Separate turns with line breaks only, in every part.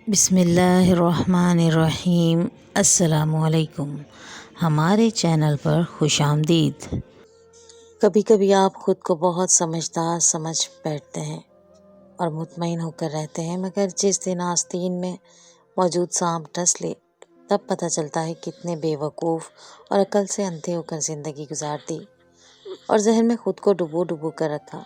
بسم اللہ الرحمن الرحیم۔ السلام علیکم، ہمارے چینل پر خوش آمدید۔ کبھی کبھی آپ خود کو بہت سمجھدار سمجھ بیٹھتے ہیں اور مطمئن ہو کر رہتے ہیں، مگر جس دن آستین میں موجود سانپ ڈس لے تب پتہ چلتا ہے کتنے بے وقوف اور عقل سے اندھے ہو کر زندگی گزار دی اور ذہن میں خود کو ڈبو ڈبو کر رکھا۔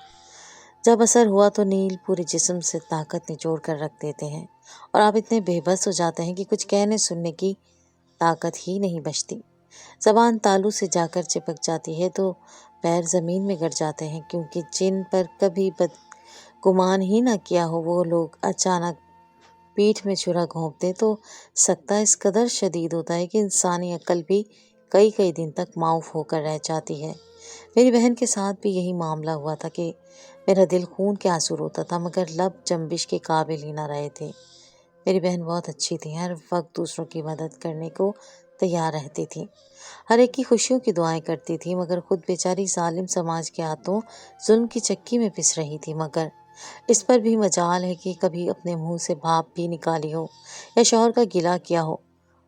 جب اثر ہوا تو نیل پورے جسم سے طاقت نچوڑ کر رکھ دیتے ہیں اور آپ اتنے بے بس ہو جاتے ہیں کہ کچھ کہنے سننے کی طاقت ہی نہیں بچتی۔ زبان تالو سے جا کر چپک جاتی ہے تو پیر زمین میں گڑ جاتے ہیں، کیونکہ جن پر کبھی گمان ہی نہ کیا ہو وہ لوگ اچانک پیٹھ میں چھرا گھونپ دیں تو سکتہ اس قدر شدید ہوتا ہے کہ انسانی عقل بھی کئی کئی دن تک معاف ہو کر رہ جاتی ہے۔ میری بہن کے ساتھ بھی یہی معاملہ ہوا تھا کہ میرا دل خون کے آنسو روتا تھا، مگر لب جنبش کے قابل ہی نہ رہے تھے۔ میری بہن بہت اچھی تھی، ہر وقت دوسروں کی مدد کرنے کو تیار رہتی تھی، ہر ایک کی خوشیوں کی دعائیں کرتی تھی، مگر خود بیچاری ظالم سماج کے ہاتھوں ظلم کی چکی میں پس رہی تھی۔ مگر اس پر بھی مجال ہے کہ کبھی اپنے منہ سے بھاپ بھی نکالی ہو یا شوہر کا گلہ کیا ہو۔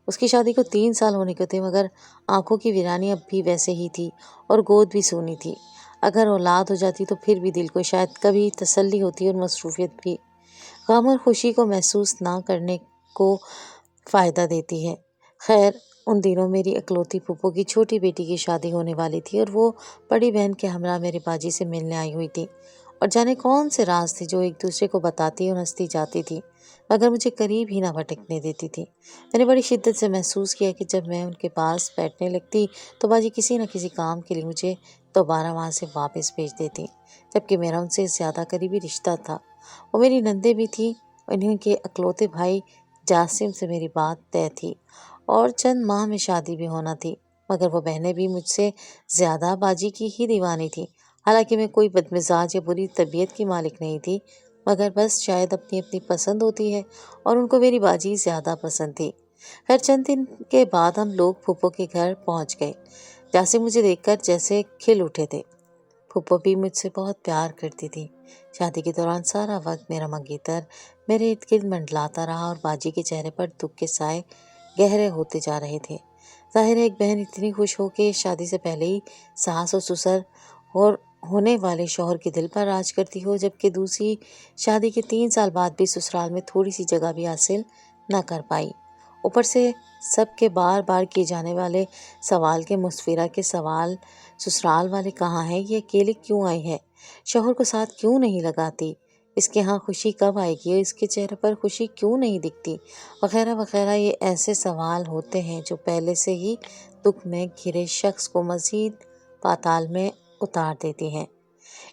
اس کی شادی کو 3 سال ہونے کو تھے، مگر آنکھوں کی ویرانی اب بھی ویسے ہی تھی اور گود بھی سونی تھی۔ اگر اولاد ہو جاتی تو پھر بھی دل کو شاید کبھی تسلی ہوتی اور مصروفیت بھی غم اور خوشی کو محسوس نہ کرنے کو فائدہ دیتی ہے۔ خیر، ان دنوں میری اکلوتی پھپھو کی چھوٹی بیٹی کی شادی ہونے والی تھی اور وہ بڑی بہن کے ہمراہ میرے باجی سے ملنے آئی ہوئی تھی، اور جانے کون سے راز تھے جو ایک دوسرے کو بتاتی اور ہنستی جاتی تھی، مگر مجھے قریب ہی نہ بھٹکنے دیتی تھی۔ میں نے بڑی شدت سے محسوس کیا کہ جب میں ان کے پاس بیٹھنے لگتی تو باجی کسی نہ کسی کام کے لیے مجھے دوبارہ وہاں سے واپس بھیج دیتی، جبکہ میرا ان سے زیادہ قریبی رشتہ تھا۔ وہ میری نندیں بھی تھیں، انہیں کے اکلوتے بھائی جاسم سے میری بات طے تھی اور چند ماہ میں شادی بھی ہونا تھی، مگر وہ بہنیں بھی مجھ سے زیادہ باجی کی ہی دیوانی تھیں۔ حالانکہ میں کوئی بدمزاج یا بری طبیعت کی مالک نہیں تھی، مگر بس شاید اپنی اپنی پسند ہوتی ہے اور ان کو میری باجی زیادہ پسند تھی۔ خیر، چند دن کے بعد ہم لوگ پھپھو کے گھر پہنچ گئے۔ جاسم مجھے دیکھ کر جیسے کھل اٹھے تھے۔ پھپھو بھی مجھ سے بہت پیار کرتی تھی۔ شادی کے دوران سارا وقت میرا منگیتر میرے ارد گرد منڈلاتا رہا اور باجی کے چہرے پر دکھ کے سائے گہرے ہوتے جا رہے تھے۔ ظاہر ہے ایک بہن اتنی خوش ہو کہ شادی سے پہلے ہی ساس اور سسر اور ہونے والے شوہر کے دل پر راج کرتی ہو، جبکہ دوسری شادی کے 3 سال بعد بھی سسرال میں تھوڑی سی جگہ بھی حاصل نہ کر پائی۔ اوپر سے سب کے بار بار کیے جانے والے سوال کے مسفرہ کے سوال، سسرال والے کہاں ہیں، یہ اکیلے کیوں آئی ہے، شوہر کو ساتھ کیوں نہیں لگاتی، اس کے ہاں خوشی کب آئے گی اور اس کے چہرے پر خوشی کیوں نہیں دکھتی، وغیرہ وغیرہ۔ یہ ایسے سوال ہوتے ہیں جو پہلے سے ہی دکھ میں گھرے شخص کو مزید پاتال میں اتار دیتی ہیں۔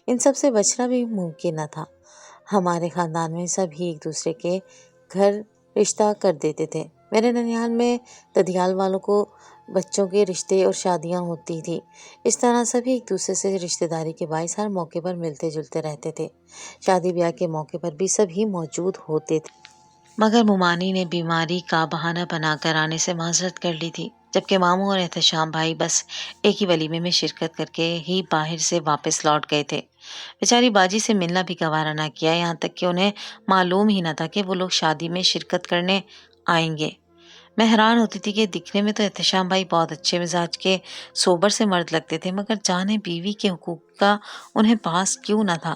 ان سب سے بچنا بھی ممکن نہ تھا۔ ہمارے خاندان میں سب ہی ایک دوسرے کے گھر رشتہ کر دیتے تھے۔ میرے ننیال میں ددیال والوں کو بچوں کے رشتے اور شادیاں ہوتی تھی، اس طرح سبھی ایک دوسرے سے رشتہ داری کے باعث ہر موقع پر ملتے جلتے رہتے تھے۔ شادی بیاہ کے موقع پر بھی سبھی موجود ہوتے تھے، مگر ممانی نے بیماری کا بہانہ بنا کر آنے سے معذرت کر لی تھی، جبکہ ماموں اور احتشام بھائی بس ایک ہی ولیمے میں شرکت کر کے ہی باہر سے واپس لوٹ گئے تھے۔ بیچاری باجی سے ملنا بھی گوارا نہ کیا، یہاں تک کہ انہیں معلوم ہی نہ تھا کہ وہ لوگ شادی میں شرکت کرنے آئیں گے۔ میں حیران ہوتی تھی کہ دکھنے میں تو احتشام بھائی بہت اچھے مزاج کے سوبر سے مرد لگتے تھے، مگر جانے بیوی کے حقوق کا انہیں پاس کیوں نہ تھا۔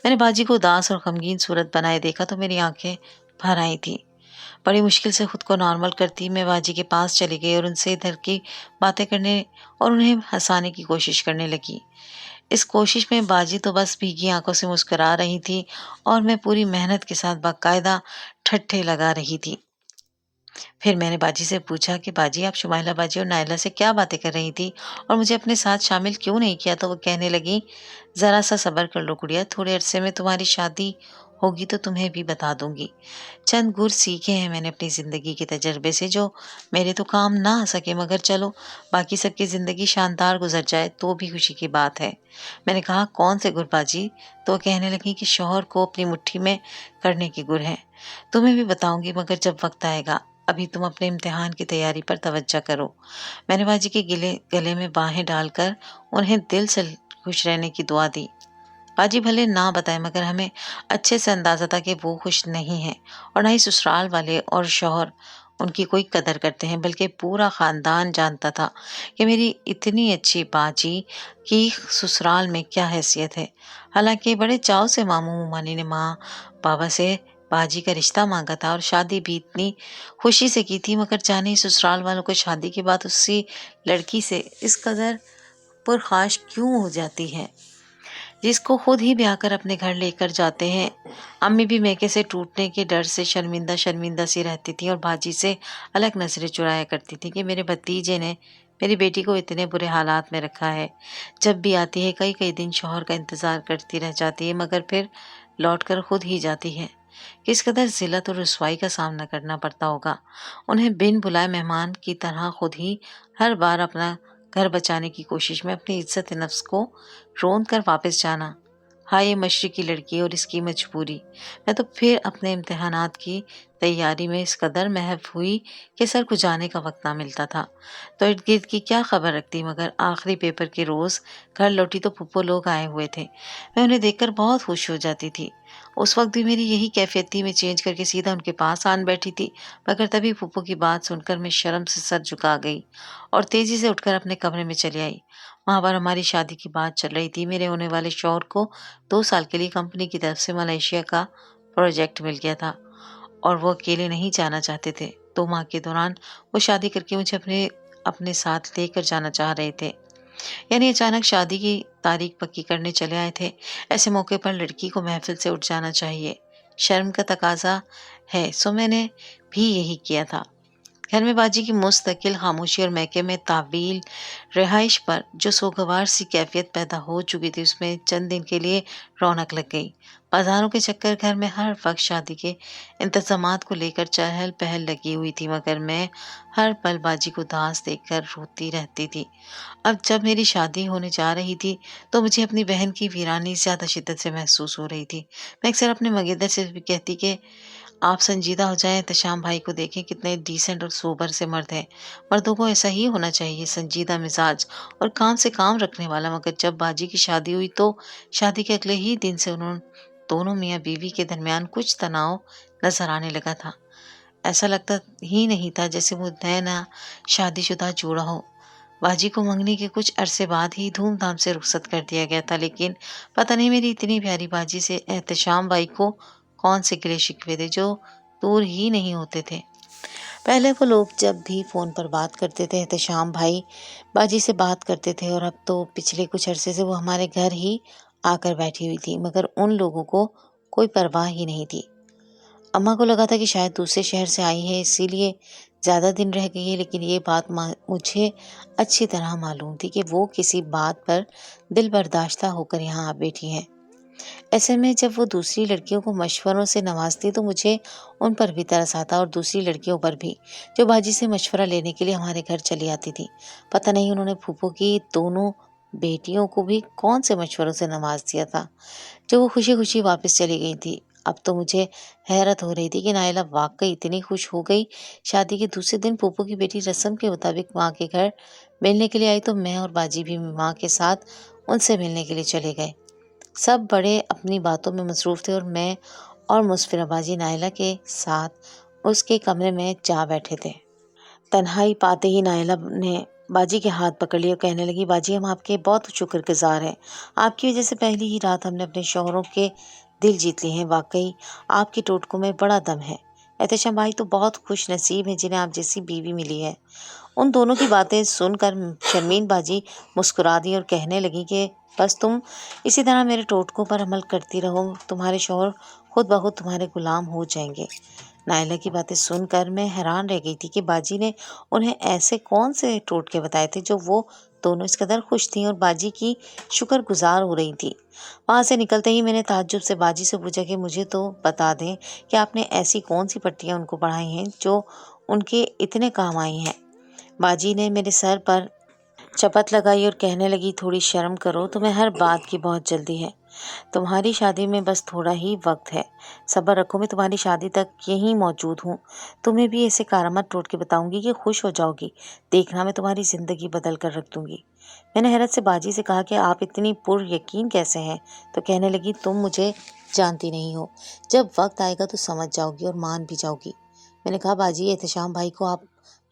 میں نے باجی کو اداس اور غمگین صورت بنائے دیکھا تو میری آنکھیں بھر آئی تھیں۔ بڑی مشکل سے خود کو نارمل کرتی میں باجی کے پاس چلی گئی اور ان سے ادھر کی باتیں کرنے اور انہیں ہنسانے کی کوشش کرنے لگی۔ اس کوشش میں باجی تو بس بھیگی آنکھوں سے مسکرا رہی تھی اور میں پوری محنت کے ساتھ باقاعدہ ٹھٹھے لگا رہی تھی۔ پھر میں نے باجی سے پوچھا کہ باجی، آپ شمائلہ باجی اور نائلہ سے کیا باتیں کر رہی تھی اور مجھے اپنے ساتھ شامل کیوں نہیں کیا؟ تو وہ کہنے لگی، ذرا سا صبر کر لو گڑیا، تھوڑے عرصے میں تمہاری شادی ہوگی تو تمہیں بھی بتا دوں گی۔ چند گر سیکھے ہیں میں نے اپنی زندگی کے تجربے سے جو میرے تو کام نہ آ سکے، مگر چلو باقی سب کی زندگی شاندار گزر جائے تو بھی خوشی کی بات ہے۔ میں نے کہا، کون سے گر باجی؟ تو وہ کہنے لگی کہ شوہر کو اپنی مٹھی میں کرنے کے گر ہیں۔ تمہیں بھی بتاؤں گی مگر جب وقت آئے گا، ابھی تم اپنے امتحان کی تیاری پر توجہ کرو۔ میں نے باجی کے گلے میں باہیں ڈال کر انہیں دل سے خوش رہنے کی دعا دی۔ बाजी भले ना बताए मगर हमें अच्छे से अंदाजा था कि वो खुश नहीं है और ना ही ससुराल वाले और शौहर उनकी कोई कदर करते हैं, बल्कि पूरा खानदान जानता था कि मेरी इतनी अच्छी बाजी की ससुराल में क्या हैसियत है। हालांकि बड़े चाव से मामू मामानी ने माँ बाबा से बाजी का रिश्ता मांगा था और शादी भी इतनी खुशी से की थी, मगर जाने ससुराल वालों को शादी के बाद उसी लड़की से इस कदर पुरखाश क्यों हो जाती है, जिसको खुद ही ब्याह कर अपने घर लेकर जाते हैं। अम्मी भी मैके से टूटने के डर से शर्मिंदा शर्मिंदा सी रहती थी और बाजी से अलग नजरें चुराया करती थी कि मेरे भतीजे ने मेरी बेटी को इतने बुरे हालात में रखा है। जब भी आती है कई कई दिन शौहर का इंतजार करती रह जाती है, मगर फिर लौट कर खुद ही जाती है। किस कदर जिल्लत और रुसवाई का सामना करना पड़ता होगा उन्हें बिन बुलाए मेहमान की तरह खुद ही हर बार अपना घर बचाने की कोशिश में अपनी इज्जत नफ्स को रोंद कर वापस जाना। हाय ये मशरकी लड़की और इसकी मजबूरी। मैं तो फिर अपने इम्तिहानात की तैयारी में इस कदर महव हुई कि सर खुजाने का वक्त ना मिलता था तो इर्द गिर्द की क्या खबर रखती, मगर आखिरी पेपर के रोज़ घर लौटी तो फूफो लोग आए हुए थे। मैं उन्हें देखकर बहुत खुश हो जाती थी। उस वक्त भी मेरी यही कैफियत थी। मैं चेंज करके सीधा उनके पास आन बैठी थी, मगर तभी फूफो की बात सुनकर मैं शर्म से सर झुका गई और तेजी से उठकर अपने कमरे में चली आई। वहाँ पर हमारी शादी की बात चल रही थी। मेरे होने वाले शौहर को 2 साल के लिए कंपनी की तरफ से मलेशिया का प्रोजेक्ट मिल गया था और वो अकेले नहीं जाना चाहते थे। 2 माह के दौरान वो शादी करके मुझे अपने अपने साथ लेकर जाना चाह रहे थे, यानी अचानक शादी की तारीख पक्की करने चले आए थे। ऐसे मौके पर लड़की को महफिल से उठ जाना चाहिए, शर्म का तकाजा है। सो मैंने भी यही किया था। घर में बाजी की मुस्तकिल खामोशी और मैके में तावील रिहाइश पर जो सोगवार सी कैफियत पैदा हो चुकी थी उसमें चंद दिन के लिए रौनक लग गई। बाजारों के चक्कर, घर में हर वक्त शादी के इंतजामात को लेकर चहल पहल लगी हुई थी, मगर मैं हर पल बाजी को उदास देखकर रोती रहती थी। अब जब मेरी शादी होने जा रही थी तो मुझे अपनी बहन की वीरानी ज़्यादा शिद्दत से महसूस हो रही थी। मैं अक्सर अपने मगेदर से भी कहती कि आप संजीदा हो जाएं, एहतशाम भाई को देखें कितने डिसेंट और सोबर से मर्द हैं। मर्दों को ऐसा ही होना चाहिए, संजीदा मिजाज और काम से काम रखने वाला। मगर जब बाजी की शादी हुई तो शादी के अगले ही दिन से उन्होंने दोनों मियाँ बीवी के दरमियान कुछ तनाव नजर आने लगा था। ऐसा लगता ही नहीं था जैसे वो नया शादीशुदा जोड़ा हो। बाजी को मंगनी के कुछ अरसे बाद ही धूमधाम से रुखसत कर दिया गया था, लेकिन पता नहीं मेरी इतनी प्यारी बाजी से एहतशाम भाई को कौन से गिले शिकवे थे जो दूर ही नहीं होते थे। पहले वो लोग जब भी फ़ोन पर बात करते थे एहतशाम भाई बाजी से बात करते थे, और अब तो पिछले कुछ अरसे से वो हमारे घर ही आकर बैठी हुई थी, मगर उन लोगों को कोई परवाह ही नहीं थी। अम्मा को लगा था कि शायद दूसरे शहर से आई है इसीलिए ज़्यादा दिन रह गई है, लेकिन ये बात मुझे अच्छी तरह मालूम थी कि वो किसी बात पर दिल बर्दाश्ता होकर यहाँ आ बैठी हैं। ऐसे में जब वो दूसरी लड़कियों को मशवरों से नवाजती तो मुझे उन पर भी तरस आता, और दूसरी लड़कियों पर भी जो बाजी से मशवरा लेने के लिए हमारे घर चली आती थी। पता नहीं उन्होंने फूफो की दोनों बेटियों को भी कौन से मशवरों से नवाज दिया था जो वो खुशी खुशी वापस चली गई थी। अब तो मुझे हैरत हो रही थी कि नायला वाकई इतनी खुश हो गई। शादी के दूसरे दिन फूफो की बेटी रस्म के मुताबिक माँ के घर मिलने के लिए आई तो मैं और बाजी भी माँ के साथ उनसे मिलने के लिए चले गए। सब बड़े अपनी बातों में मसरूफ़ थे और मैं और मुस्फिरा बाजी नायला के साथ उसके कमरे में जा बैठे थे। तन्हाई पाते ही नायला ने बाजी के हाथ पकड़ लिया और कहने लगी, बाजी हम आपके बहुत शुक्रगुजार हैं। आपकी वजह से पहली ही रात हमने अपने शौहरों के दिल जीत लिए हैं। वाकई आपकी टोटकों में बड़ा दम है। एहतशाम भाई तो बहुत खुश नसीब हैं जिन्हें आप जैसी बीवी मिली है। उन दोनों की बातें सुनकर शर्मीन बाजी मुस्कुरा दी और कहने लगी कि बस तुम इसी तरह मेरे टोटकों पर अमल करती रहो, तुम्हारे शौहर खुद ब खुद तुम्हारे गुलाम हो जाएंगे। नायला की बातें सुनकर मैं हैरान रह गई थी कि बाजी ने उन्हें ऐसे कौन से टोटके बताए थे जो वो दोनों इस कदर खुश थीं और बाजी की शुक्रगुजार हो रही थी। वहाँ से निकलते ही मैंने ताज्जुब से बाजी से पूछा कि मुझे तो बता दें कि आपने ऐसी कौन सी पट्टियाँ उनको पढ़ाई हैं जो उनके इतने काम आई हैं। बाजी ने मेरे सर पर चपत लगाई और कहने लगी, थोड़ी शर्म करो, तुम्हें हर बात की बहुत जल्दी है। तुम्हारी शादी में बस थोड़ा ही वक्त है, सब्र रखो, मैं तुम्हारी शादी तक यहीं मौजूद हूँ। तुम्हें भी ऐसे करामात टोट के बताऊंगी कि खुश हो जाओगी। देखना, मैं तुम्हारी ज़िंदगी बदल कर रख दूंगी। मैंने हैरत से बाजी से कहा कि आप इतनी पुर यकीन कैसे हैं? तो कहने लगी, तुम मुझे जानती नहीं हो, जब वक्त आएगा तो समझ जाओगी और मान भी जाओगी। मैंने कहा, बाजी, एहतशाम भाई को आप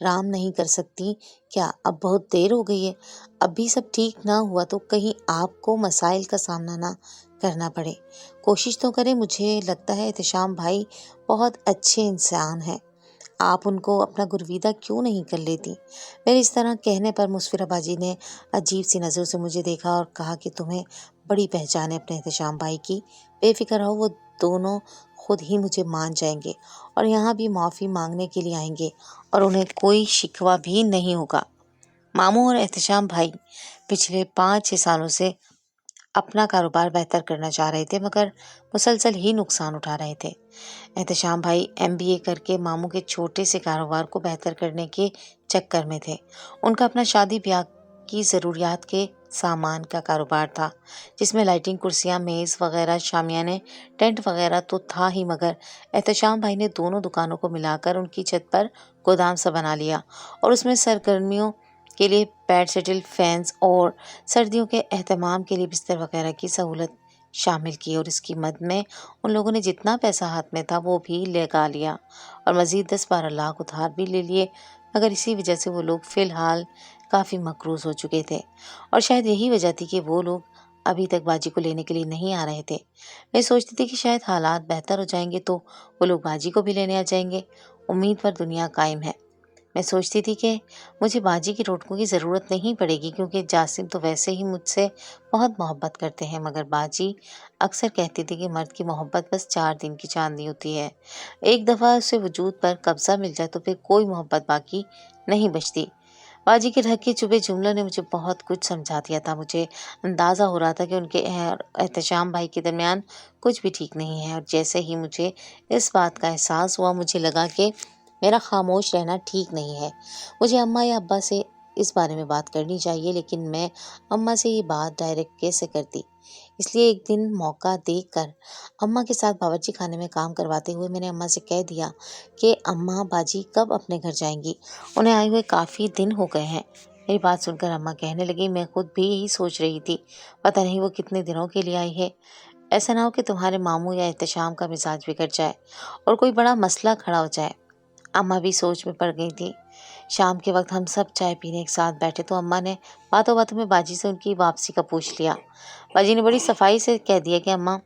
राम नहीं कर सकती क्या? अब बहुत देर हो गई है। अब भी सब ठीक ना हुआ तो कहीं आपको मसाइल का सामना ना करना पड़े। कोशिश तो करें। मुझे लगता है एहतशाम भाई बहुत अच्छे इंसान हैं, आप उनको अपना गुरविदा क्यों नहीं कर लेती? मेरे इस तरह कहने पर मुस्फिरा बाजी ने अजीब सी नज़रों से मुझे देखा और कहा कि तुम्हें बड़ी पहचान है अपने एहतशाम भाई की, बेफिक्र रहो, वो दोनों खुद ही मुझे मान जाएंगे और यहाँ भी माफ़ी मांगने के लिए आएंगे और उन्हें कोई शिकवा भी नहीं होगा। मामू और एहतशाम भाई पिछले 5-6 सालों से अपना कारोबार बेहतर करना चाह रहे थे, मगर मुसलसल ही नुकसान उठा रहे थे। एहतशाम भाई MBA करके मामू के छोटे से कारोबार को बेहतर करने के चक्कर में थे। उनका अपना शादी ब्याह की ज़रूरियात के सामान का कारोबार था, जिसमें लाइटिंग, कुर्सियां, मेज़ वगैरह, शामियाने, टेंट वगैरह तो था ही, मगर एहतशाम भाई ने दोनों दुकानों को मिलाकर उनकी छत पर गोदाम सा बना लिया और उसमें सरगर्मियों के लिए पैड सेटल, फैंस और सर्दियों के एहतमाम के लिए बिस्तर वगैरह की सहूलत शामिल की। और इसकी मद में उन लोगों ने जितना पैसा हाथ में था वो भी लगा लिया और मज़ीद 10-12 लाख उधार भी ले लिए, मगर इसी वजह से वो लोग फ़िलहाल काफ़ी मकरूज़ हो चुके थे और शायद यही वजह थी कि वो लोग अभी तक बाजी को लेने के लिए नहीं आ रहे थे। मैं सोचती थी कि शायद हालात बेहतर हो जाएंगे तो वो लोग बाजी को भी लेने आ जाएंगे। उम्मीद पर दुनिया कायम है। मैं सोचती थी कि मुझे बाजी की रोटकों की ज़रूरत नहीं पड़ेगी, क्योंकि जासिम तो वैसे ही मुझसे बहुत मोहब्बत करते हैं, मगर बाजी अक्सर कहती थी कि मर्द की मोहब्बत बस 4 दिन की चांदनी होती है। एक दफ़ा उसे वजूद पर कब्ज़ा मिल जाए तो फिर कोई मोहब्बत बाकी नहीं बचती। बाजी के ढके चुभे जुमलों ने मुझे बहुत कुछ समझा दिया था। मुझे अंदाज़ा हो रहा था कि उनके और एहतशाम भाई के दरमियान कुछ भी ठीक नहीं है, और जैसे ही मुझे इस बात का एहसास हुआ, मुझे लगा कि मेरा खामोश रहना ठीक नहीं है। मुझे अम्मा या अब्बा से इस बारे में बात करनी चाहिए, लेकिन मैं अम्मा से ये बात डायरेक्ट कैसे करती? इसलिए एक दिन मौका देखकर अम्मा के साथ बावर्ची खाने में काम करवाते हुए मैंने अम्मा से कह दिया कि अम्मा, बाजी कब अपने घर जाएंगी? उन्हें आए हुए काफ़ी दिन हो गए हैं। मेरी बात सुनकर अम्मा कहने लगी, मैं खुद भी यही सोच रही थी, पता नहीं वो कितने दिनों के लिए आई है। ऐसा ना हो कि तुम्हारे मामू या एहतशाम का मिजाज बिगड़ जाए और कोई बड़ा मसला खड़ा हो जाए। अम्मा भी सोच में पड़ गई थी। शाम के वक्त हम सब चाय पीने एक साथ बैठे तो अम्मा ने बातों बातों में बाजी से उनकी वापसी का पूछ लिया। बाजी ने बड़ी सफाई से कह दिया कि अम्मा,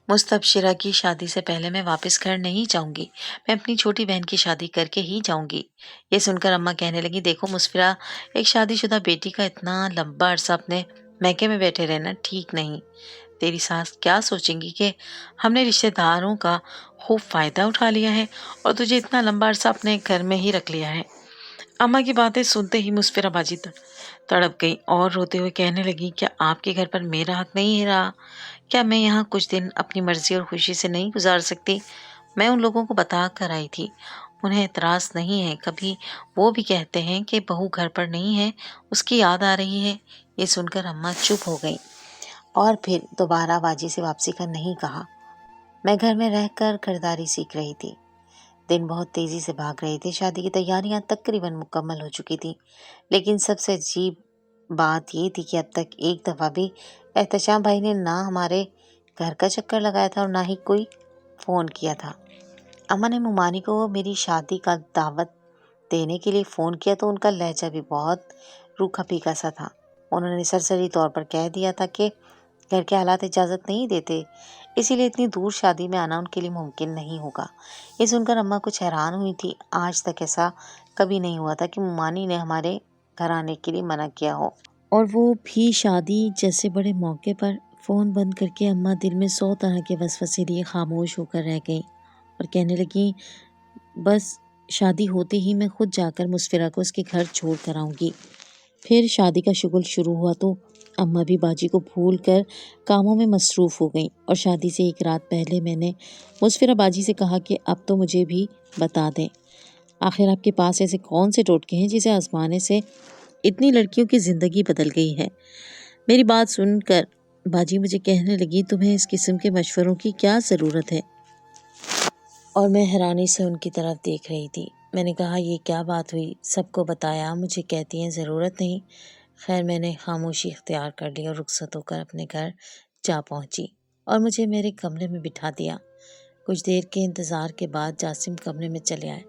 मुस्तबशिरा की शादी से पहले मैं वापस घर नहीं जाऊंगी, मैं अपनी छोटी बहन की शादी करके ही जाऊंगी। ये सुनकर अम्मा कहने लगी, देखो मुस्फिरा, एक शादीशुदा बेटी का इतना लंबा अरसा अपने मैके में बैठे रहना ठीक नहीं। तेरी सास क्या सोचेंगी कि हमने रिश्तेदारों का खूब फायदा उठा लिया है और तुझे इतना लंबा अरसा अपने घर में ही रख लिया है। अम्मा की बातें सुनते ही मुस्फिरा बाजी तड़प गई और रोते हुए कहने लगी, क्या आपके घर पर मेरा हक नहीं रहा? क्या मैं यहाँ कुछ दिन अपनी मर्जी और खुशी से नहीं गुजार सकती? मैं उन लोगों को बता कर आई थी, उन्हें एतराज़ नहीं है। कभी वो भी कहते हैं कि बहू घर पर नहीं है, उसकी याद आ रही है। ये सुनकर अम्मा चुप हो गई और फिर दोबारा बाजी से वापसी का नहीं कहा। मैं घर में रहकर खरीदारी सीख रही थी। दिन बहुत तेज़ी से भाग रहे थे। शादी की तैयारियां तकरीबन मुकम्मल हो चुकी थी, लेकिन सबसे अजीब बात ये थी कि अब तक एक दफ़ा भी एहतशाम भाई ने ना हमारे घर का चक्कर लगाया था और ना ही कोई फ़ोन किया था। अम्मा ने मुमानी को मेरी शादी का दावत देने के लिए फ़ोन किया तो उनका लहजा भी बहुत रूखा फीका सा था। उन्होंने सरसरी तौर पर कह दिया था कि घर के हालात इजाज़त नहीं देते, इसीलिए इतनी दूर शादी में आना उनके लिए मुमकिन नहीं होगा। ये सुनकर अम्मा कुछ हैरान हुई थी। आज तक ऐसा कभी नहीं हुआ था कि मुमानी ने हमारे घर आने के लिए मना किया हो, और वो भी शादी जैसे बड़े मौके पर। फ़ोन बंद करके अम्मा दिल में 100 तरह के वसवसे लिए खामोश होकर रह गई और कहने लगी, बस शादी होते ही मैं खुद जाकर मुस्फिरा को उसके घर छोड़ कर आऊँगी। फिर शादी का शुगल शुरू हुआ तो अम्मा भी बाजी को भूल कर कामों में मसरूफ़ हो गईं और शादी से एक रात पहले मैंने मुस्फिरा बाजी से कहा कि अब तो मुझे भी बता दें, आखिर आपके पास ऐसे कौन से टोटके हैं जिसे आजमाने से इतनी लड़कियों की ज़िंदगी बदल गई है। मेरी बात सुनकर बाजी मुझे कहने लगी, तुम्हें इस किस्म के मशवरों की क्या ज़रूरत है? और मैं हैरानी से उनकी तरफ देख रही थी। मैंने कहा, ये क्या बात हुई? सबको बताया, मुझे कहती हैं ज़रूरत नहीं। खैर मैंने खामोशी इख्तियार कर ली और रुखसत होकर अपने घर जा पहुंची और मुझे मेरे कमरे में बिठा दिया। कुछ देर के इंतज़ार के बाद जासिम कमरे में चले आए,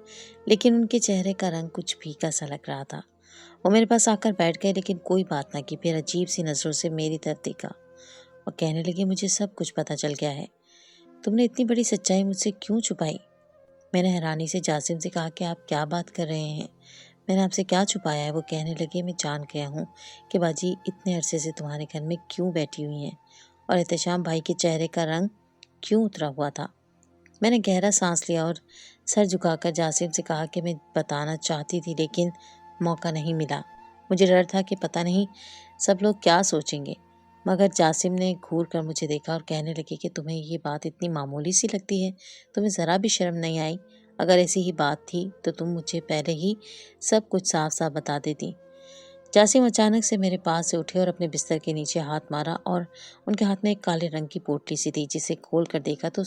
लेकिन उनके चेहरे का रंग कुछ फीका सा लग रहा था। वो मेरे पास आकर बैठ गए, लेकिन कोई बात ना की। फिर अजीब सी नज़रों से मेरी तरफ देखा और कहने लगे, मुझे सब कुछ पता चल गया है। तुमने इतनी बड़ी सच्चाई मुझसे क्यों छुपाई? मैंने हैरानी से जासिम से कहा कि आप क्या बात कर रहे हैं? मैंने आपसे क्या छुपाया है? वो कहने लगे, मैं जान गया हूँ कि बाजी इतने अरसे से तुम्हारे घर में क्यों बैठी हुई हैं और एहतशाम भाई के चेहरे का रंग क्यों उतरा हुआ था। मैंने गहरा सांस लिया और सर झुकाकर जासिम से कहा कि मैं बताना चाहती थी, लेकिन मौका नहीं मिला। मुझे डर था कि पता नहीं सब लोग क्या सोचेंगे। मगर जासिम ने घूर कर मुझे देखा और कहने लगे कि तुम्हें ये बात इतनी मामूली सी लगती है, तुम्हें ज़रा भी शर्म नहीं आई? अगर ऐसी ही बात थी तो तुम मुझे पहले ही सब कुछ साफ साफ बता देती। जासिम अचानक से मेरे पास से उठे और अपने बिस्तर के नीचे हाथ मारा और उनके हाथ में एक काले रंग की पोटली सी थी, जिसे खोल कर देखा तो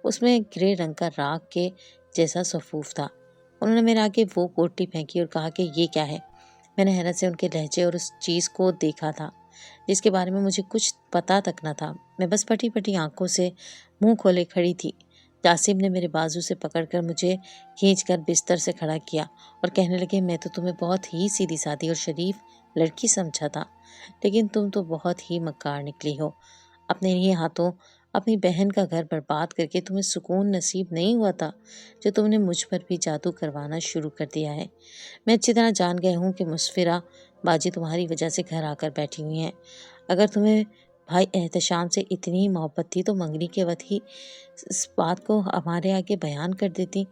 उसमें ग्रे रंग का राख के जैसा सफूफ था। उन्होंने मेरे आगे वो पोटली फेंकी और कहा कि ये क्या है? मैंने हैरत से उनके लहजे और उस चीज़ को देखा था जिसके बारे में मुझे कुछ पता तक न था। मैं बस फटी फटी आंखों से मुंह खोले खड़ी थी। जासिम ने मेरे बाजू से पकड़कर मुझे खींचकर बिस्तर से खड़ा किया और कहने लगे, मैं तो तुम्हें बहुत ही सीधी सादी और शरीफ लड़की समझा था, लेकिन तुम तो बहुत ही मक्कार निकली हो। अपने ही हाथों अपनी बहन का घर बर्बाद करके तुम्हें सुकून नसीब नहीं हुआ था, जो तुमने मुझ पर भी जादू करवाना शुरू कर दिया है। मैं अच्छी तरह जान गया हूँ कि मुसफिरा बाजी तुम्हारी वजह से घर आकर बैठी हुई हैं। अगर तुम्हें भाई एहतशाम से इतनी ही मोहब्बत थी तो मंगनी के वक्त ही इस बात को हमारे आगे बयान कर देती,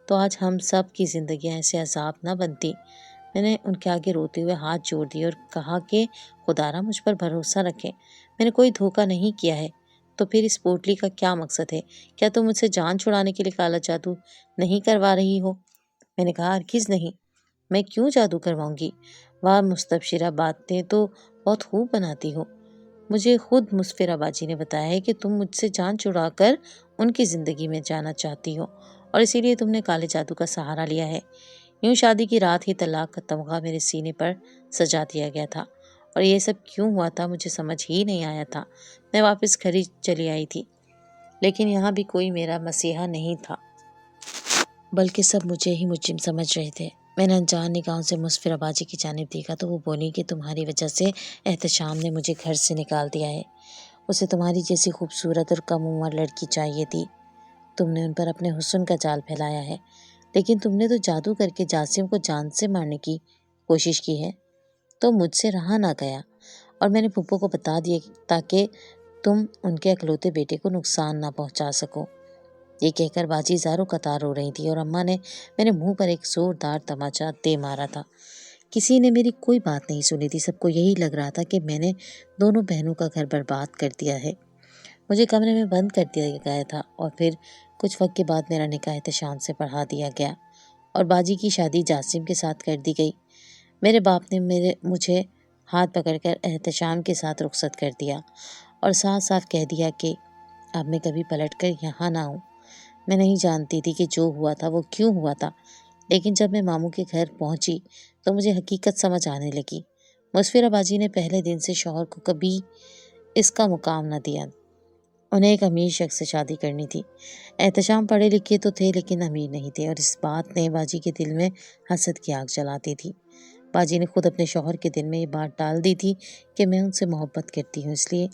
तो आज हम सब की ज़िंदगियाँ ऐसे अजाब न बनती। मैंने उनके आगे रोते हुए हाथ जोड़ दिए और कहा कि खुदारा मुझ पर भरोसा रखें, मैंने कोई धोखा नहीं किया है। तो फिर इस पोटली का क्या मकसद है? क्या तुम मुझसे जान छुड़ाने के लिए काला जादू नहीं करवा रही हो? मैंने कहा, हरगिज़ नहीं, मैं क्यों जादू करवाऊंगी? वाह मुस्तबशिरा, बातें तो बहुत खूब बनाती हो। मुझे खुद मुस्फिरा बाजी ने बताया है कि तुम मुझसे जान छुड़ाकर उनकी ज़िंदगी में जाना चाहती हो और इसीलिए तुमने काले जादू का सहारा लिया है। यूं शादी की रात ही तलाक का तमगा मेरे सीने पर सजा दिया गया था और ये सब क्यों हुआ था मुझे समझ ही नहीं आया था। मैं वापस घर ही चली आई थी, लेकिन यहाँ भी कोई मेरा मसीहा नहीं था, बल्कि सब मुझे ही मुजरिम समझ रहे थे। मैंने अनजान निगाहों से मुस्फिरा बाजी की जानिब देखा तो वो बोली कि तुम्हारी वजह से एहतशाम ने मुझे घर से निकाल दिया है। उसे तुम्हारी जैसी खूबसूरत और कम उम्र लड़की चाहिए थी। तुमने उन पर अपने हुस्न का जाल फैलाया है, लेकिन तुमने तो जादू करके जासिम को जान से मारने की कोशिश की है। तो मुझसे रहा ना गया और मैंने पुप्पो को बता दिया ताकि तुम उनके अकलौते बेटे को नुकसान ना पहुंचा सको। ये कहकर बाजी ज़ारों कतार रो रही थी और अम्मा ने मेरे मुंह पर एक जोरदार तमाचा दे मारा था। किसी ने मेरी कोई बात नहीं सुनी थी। सबको यही लग रहा था कि मैंने दोनों बहनों का घर बर्बाद कर दिया है। मुझे कमरे में बंद कर दिया गया था और फिर कुछ वक्त के बाद मेरा निकाह एहतशाम से पढ़ा दिया गया और बाजी की शादी जासिम के साथ कर दी गई। मेरे बाप ने मुझे हाथ पकड़कर एहतशाम के साथ रुखसत कर दिया और साफ साफ कह दिया कि अब मैं कभी पलट कर यहाँ ना आऊँ। मैं नहीं जानती थी कि जो हुआ था वो क्यों हुआ था, लेकिन जब मैं मामू के घर पहुंची तो मुझे हकीकत समझ आने लगी। मुस्फिरा बाजी ने पहले दिन से शौहर को कभी इसका मुकाम न दिया। उन्हें एक अमीर शख्स से शादी करनी थी। एहतशाम पढ़े लिखे तो थे, लेकिन अमीर नहीं थे और इस बात ने बाजी के दिल में हसद की आग जलाती थी। बाजी ने खुद अपने शौहर के दिल में ये बात डाल दी थी कि मैं उनसे मोहब्बत करती हूँ, इसलिए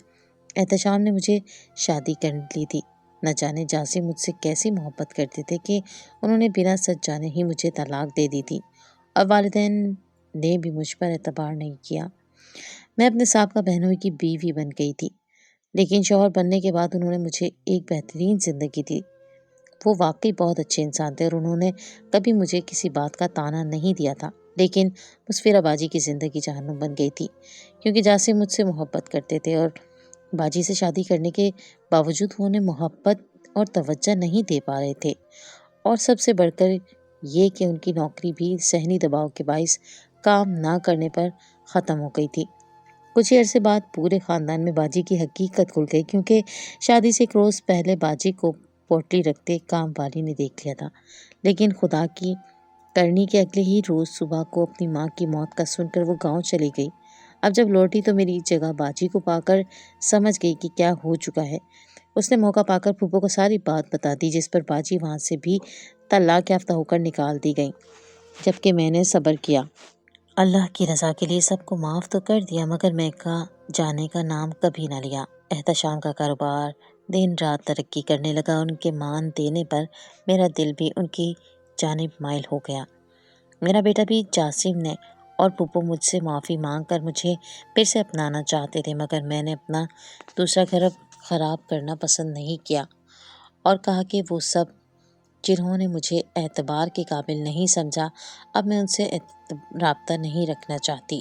एहतशाम ने मुझे शादी कर ली थी। न जाने जासिम मुझसे कैसी मोहब्बत करते थे कि उन्होंने बिना सच जाने ही मुझे तलाक दे दी थी और वालिदैन ने भी मुझ पर एतबार नहीं किया। मैं अपने साबका बहनोई की बीवी बन गई थी, लेकिन शौहर बनने के बाद उन्होंने मुझे एक बेहतरीन ज़िंदगी दी। वो वाकई बहुत अच्छे इंसान थे और उन्होंने कभी मुझे किसी बात का ताना नहीं दिया था। लेकिन मुस्फिरा बाजी की ज़िंदगी जहन्नुम बन गई थी, क्योंकि जासिम मुझसे मोहब्बत करते थे और बाजी से शादी करने के बावजूद वो उन्हें मोहब्बत और तवज्जो नहीं दे पा रहे थे। और सबसे बढ़कर ये कि उनकी नौकरी भी सहनी दबाव के बाइस काम ना करने पर ख़त्म हो गई थी। کچھ ہی عرصے بعد پورے خاندان میں باجی کی حقیقت کھل گئی، کیونکہ شادی سے ایک روز پہلے باجی کو پوٹلی رکھتے کام والی نے دیکھ لیا تھا، لیکن خدا کی کرنی کے اگلے ہی روز صبح کو اپنی ماں کی موت کا سن کر وہ گاؤں چلی گئی۔ اب جب لوٹی تو میری جگہ باجی کو پا کر سمجھ گئی کہ کیا ہو چکا ہے۔ اس نے موقع پا کر پھوپھو کو ساری بات بتا دی، جس پر باجی وہاں سے بھی طلاق یافتہ ہو کر نکال دی گئی، جبکہ میں نے صبر کیا، اللہ کی رضا کے لیے سب کو معاف تو کر دیا، مگر میں کا جانے کا نام کبھی نہ لیا۔ احتشام کا کاروبار دن رات ترقی کرنے لگا۔ ان کے مان دینے پر میرا دل بھی ان کی جانب مائل ہو گیا۔ میرا بیٹا بھی جاسم نے اور پھوپھو مجھ سے معافی مانگ کر مجھے پھر سے اپنانا چاہتے تھے، مگر میں نے اپنا دوسرا گھر خراب کرنا پسند نہیں کیا اور کہا کہ وہ سب جنہوں نے مجھے اعتبار کے قابل نہیں سمجھا، اب میں ان سے رابطہ نہیں رکھنا چاہتی۔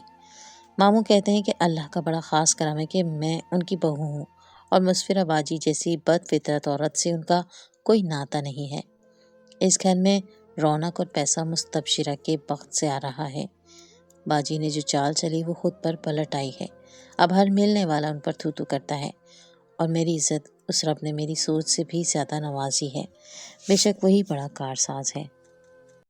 ماموں کہتے ہیں کہ اللہ کا بڑا خاص کرم ہے کہ میں ان کی بہو ہوں، اور مسفرہ باجی جیسی بد فطرت عورت سے ان کا کوئی ناطہ نہیں ہے۔ اس گھر میں رونق اور پیسہ مستبشرہ کے وقت سے آ رہا ہے۔ باجی نے جو چال چلی وہ خود پر پلٹ آئی ہے۔ اب ہر ملنے والا ان پر تھو تھو کرتا ہے، اور میری عزت اس رب نے میری سوچ سے بھی زیادہ نوازی ہے۔ بے شک وہی بڑا کارساز ہے۔